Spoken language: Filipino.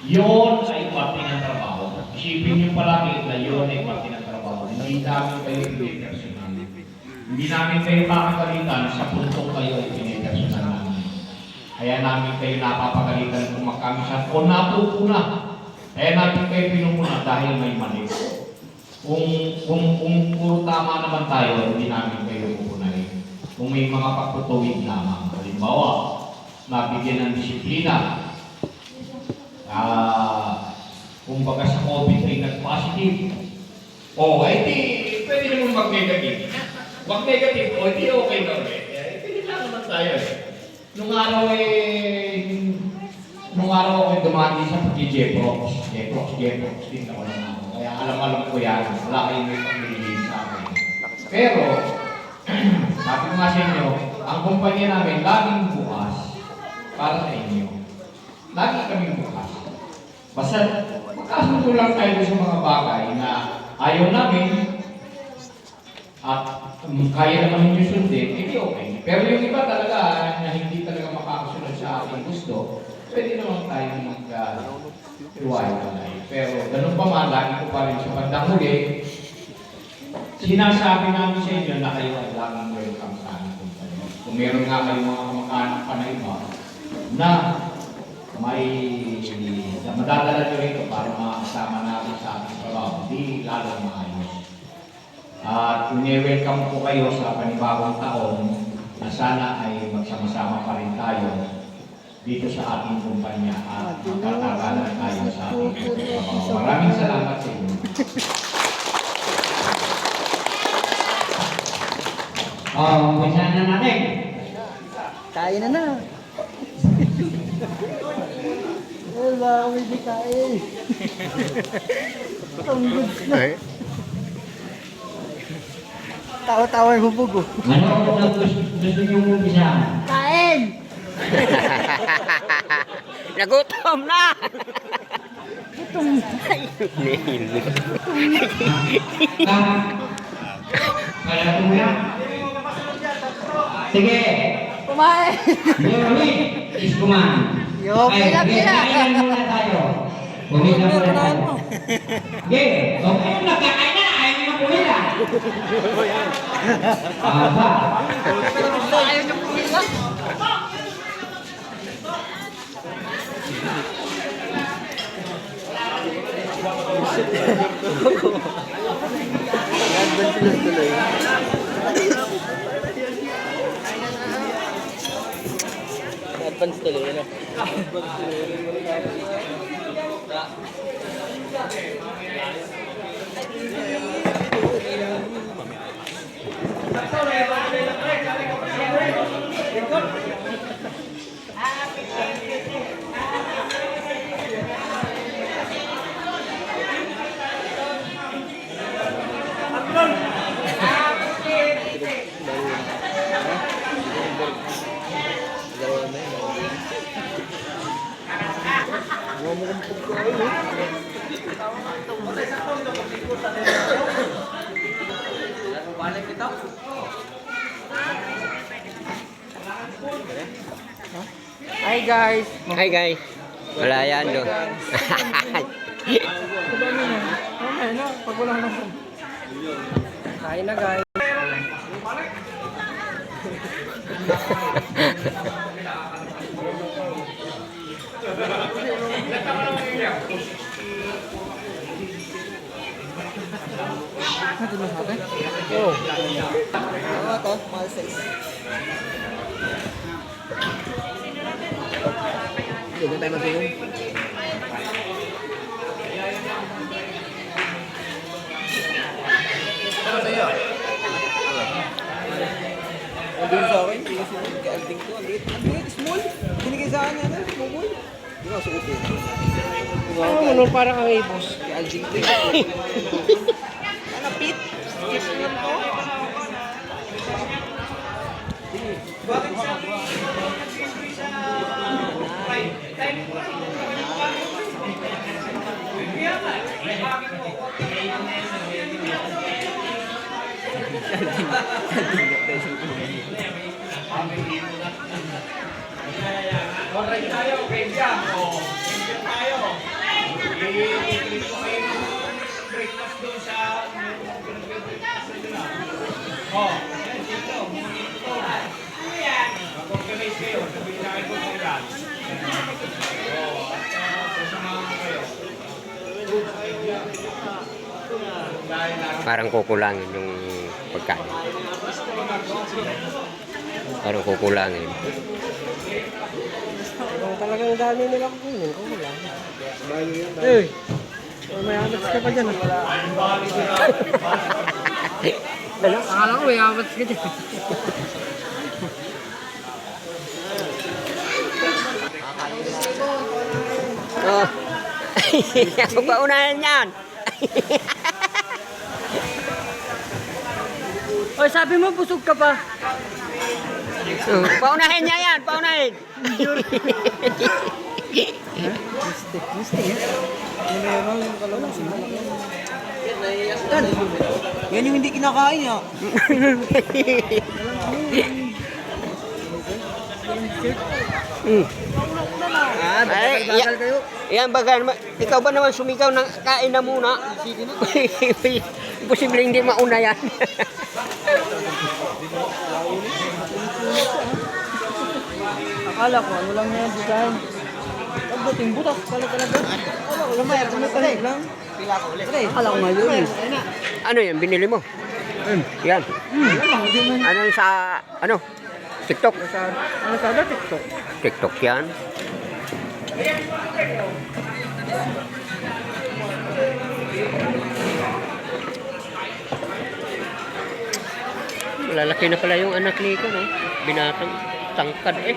Yun ay parte ng trabaho. Isipin niyo palagi na yun ay parte ng trabaho. Hindi namin kayo pinipersonan. Hindi namin kayo makakalitan sa puntong kayo ay pinipersonan namin. Kaya namin kayo napapagalitan kung magkamisan o napupuna. Kaya namin kayo pinupuna dahil may mali. Kung puro tama naman tayo, hindi namin kayo pupunahin. Kung may mga pagtutuwid lamang. Halimbawa, nabigyan ng disiplina. Kung baga sa COVID ay nag-positive. O, ay di, pwede naman mag-negative. Mag-negative, o di okay na ulit. Pwede lang naman tayo eh. Nung araw ay dumati sa pag-Jeprox. Jeprox din ako naman. Kaya alam ko yan. Wala kayong may pag-release sa akin. Pero, sabi ko nga sa inyo, ang kumpanya namin laging bukas para sa inyo. Lagi kaming bukas. Basta magkasundo lang tayo sa mga bagay na ayaw namin at kaya naman ninyo sundin, hindi okay. Pero yung iba talaga na hindi talaga makakasunod sa ating gusto, pwede naman tayo mag-iwalay. Pero ganun pa man, lagi ko pa rin sa bandang huli, sinasabi namin sa inyo na kayo ay laging welcome sa aming kumpanya. Kung meron nga kayong mga kamag-anak pa na iba, na may madadala nyo rito para makasama natin sa ating trabaho, di lalong maayos. At welcome po kayo sa panibagong taon na sana ay magsama-sama pa rin tayo dito sa ating kumpanya at magkatagalan tayo sa ating trabaho. Maraming salamat sa inyo. Umpisa na natin. Kaya na. Wala kami di kain. Ang good na. Tawa-tawa yung hubog. Ano ang gusto niyo umpisa? Kain! Nagutom na! Gutom na. Kaya po na. Sige. Kumain! Yuri, is kumain. Yo, pila. Kain muna tayo. Bumila muna tayo. Okay, okay, nagkakain na. Ayaw nyo pumila. Aba. Ayaw niyo pumila. Advance sila tuloy. Advance tuloy, ano? Hi guys. Hi guys. Wala yan do. Okay na, pag wala naman. Kain na guys. Natin mo sa atin? Oo. Ano ito? Mahal size. Hindi tayo mag-inom. Ano sa'yo? Andun sa akin, kaya-alding ko. Ang liit, small. Binigay sa akin, ano, small. Hindi ko suot eh. Ano parang ang ibos? Kaya-alding ko. Ano, Pit? Pit naman to? Bakit siya? Alright tayo, kaya tayo. i-treat ko kayo ng breakfast doon sa oh, yan, dito, mga dito. Mag-organize kayo, sabihin na kayo kung kailan. Oh, at sasamahan ko kayo. Dahil lang. Parang kukulangin yung pagkain. Parang kukulangin. Talagang dami nila kukunin ko lang. Eh, may amats ka pa dyan. Akala ko may amats ka dyan. Oh. Ako pa unahin yan. Oy, sabi mo busog ka pa. Oh, paunahin niya yan, paunahin. Mistik. Meron yung kalawang sumali. Yan yung hindi kinakain niya. Bagal kayo. Yan bagal. Ikaw ba naman sumigaw ng kain na muna? Posible hindi mauna yan. Akala ko, ano lang yan, design. Pagdating butas pala talaga. Akala ko, lamay, ano lang. Akala ko nga yun. Ano yan, binili mo? Yan. Ano yung sa, ano? TikTok? Ano sa TikTok? TikTok yan. Malalaki na pala yung anak ni ko, no? Binatang tangkad eh.